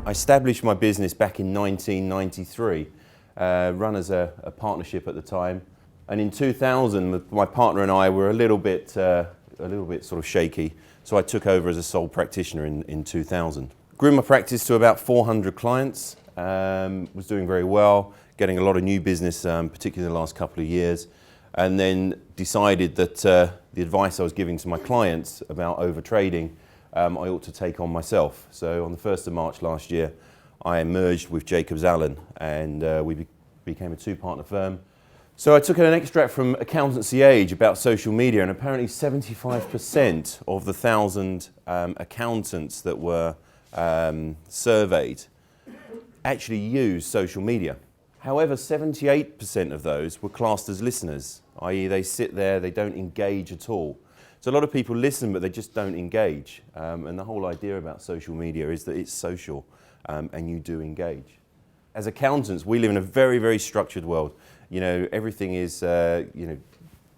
I established my business back in 1993, run as a partnership at the time. And in 2000, my partner and I were a little bit sort of shaky, so I took over as a sole practitioner in 2000. Grew my practice to about 400 clients, was doing very well, getting a lot of new business, particularly in the last couple of years, and then decided that the advice I was giving to my clients about overtrading, I ought to take on myself. So on the 1st of March last year, I merged with Jacobs Allen, and we became a two-partner firm. So I took an extract from Accountancy Age about social media, and apparently 75% of the 1,000 accountants that were surveyed actually use social media. However, 78% of those were classed as listeners, i.e. they sit there, they don't engage at all. So a lot of people listen, but they just don't engage. And the whole idea about social media is that it's social, and you do engage. As accountants, we live in a very, very structured world. You know, everything is, our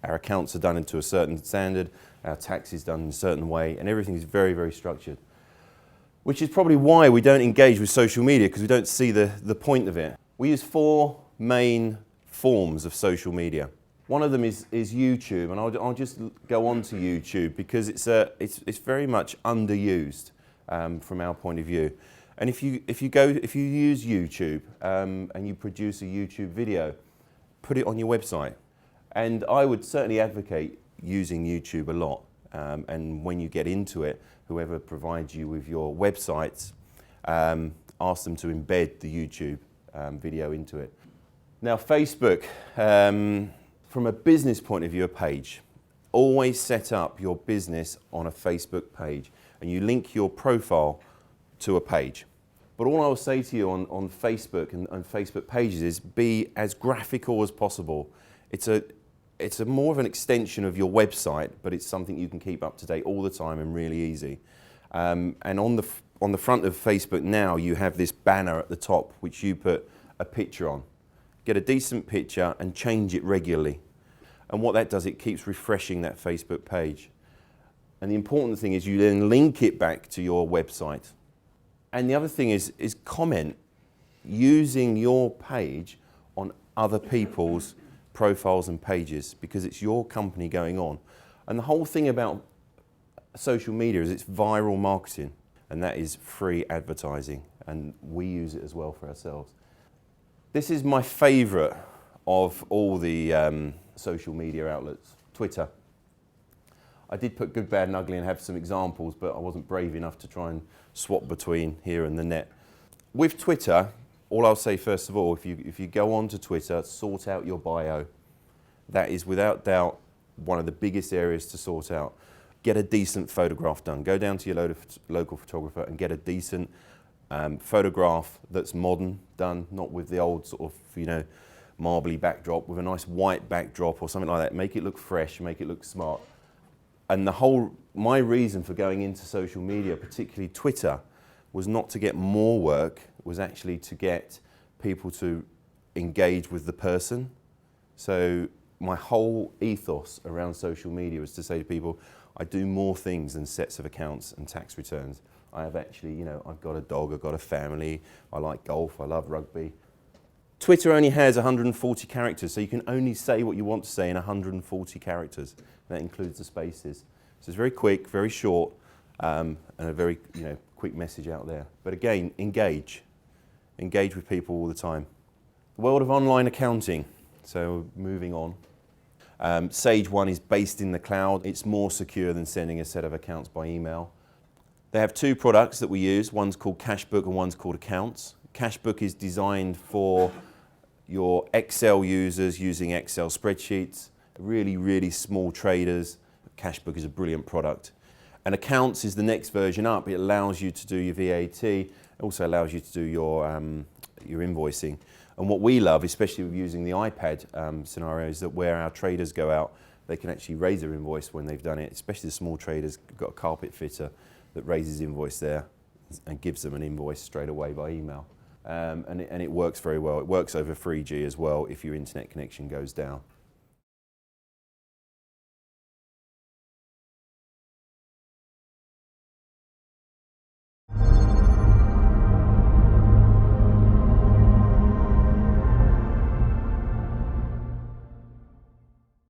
accounts are done into a certain standard, our tax is done in a certain way, and everything is very, very structured. Which is probably why we don't engage with social media, because we don't see the point of it. We use 4 main forms of social media. One of them is YouTube, and I'll just go on to YouTube because it's very much underused from our point of view. And if you use YouTube and you produce a YouTube video, put it on your website. And I would certainly advocate using YouTube a lot. And when you get into it, whoever provides you with your websites, ask them to embed the YouTube video into it. Now, Facebook. From a business point of view, a page. Always set up your business on a Facebook page and you link your profile to a page. But all I will say to you on Facebook and Facebook pages is be as graphical as possible. It's a more of an extension of your website, but it's something you can keep up to date all the time and really easy. And on the front of Facebook now, you have this banner at the top which you put a picture on. Get a decent picture and change it regularly. And what that does, it keeps refreshing that Facebook page. And the important thing is you then link it back to your website. And the other thing is comment using your page on other people's profiles and pages, because it's your company going on. And the whole thing about social media is it's viral marketing, and that is free advertising, and we use it as well for ourselves. This is my favourite of all the social media outlets, Twitter. I did put good, bad and ugly and have some examples, but I wasn't brave enough to try and swap between here and the net. With Twitter, all I'll say first of all, if you go on to Twitter, sort out your bio. That is without doubt one of the biggest areas to sort out. Get a decent photograph done. Go down to your local photographer and get a decent photograph that's modern done, not with the old sort of, marbly backdrop, with a nice white backdrop or something like that. Make it look fresh, make it look smart. And my reason for going into social media, particularly Twitter, was not to get more work, was actually to get people to engage with the person. So my whole ethos around social media was to say to people, I do more things than sets of accounts and tax returns. I have actually, I've got a dog, I've got a family, I like golf, I love rugby. Twitter only has 140 characters, so you can only say what you want to say in 140 characters. That includes the spaces. So it's very quick, very short, and a very quick message out there. But again, engage. Engage with people all the time. The world of online accounting. So moving on. Sage 1 is based in the cloud. It's more secure than sending a set of accounts by email. They have 2 products that we use. One's called Cashbook and one's called Accounts. Cashbook is designed for your Excel users using Excel spreadsheets, really, really small traders. Cashbook is a brilliant product. And Accounts is the next version up. It allows you to do your VAT. It also allows you to do your invoicing. And what we love, especially with using the iPad scenario, is that where our traders go out, they can actually raise their invoice when they've done it, especially the small traders. We've got a carpet fitter that raises invoice there and gives them an invoice straight away by email. And it works very well. It works over 3G as well if your internet connection goes down.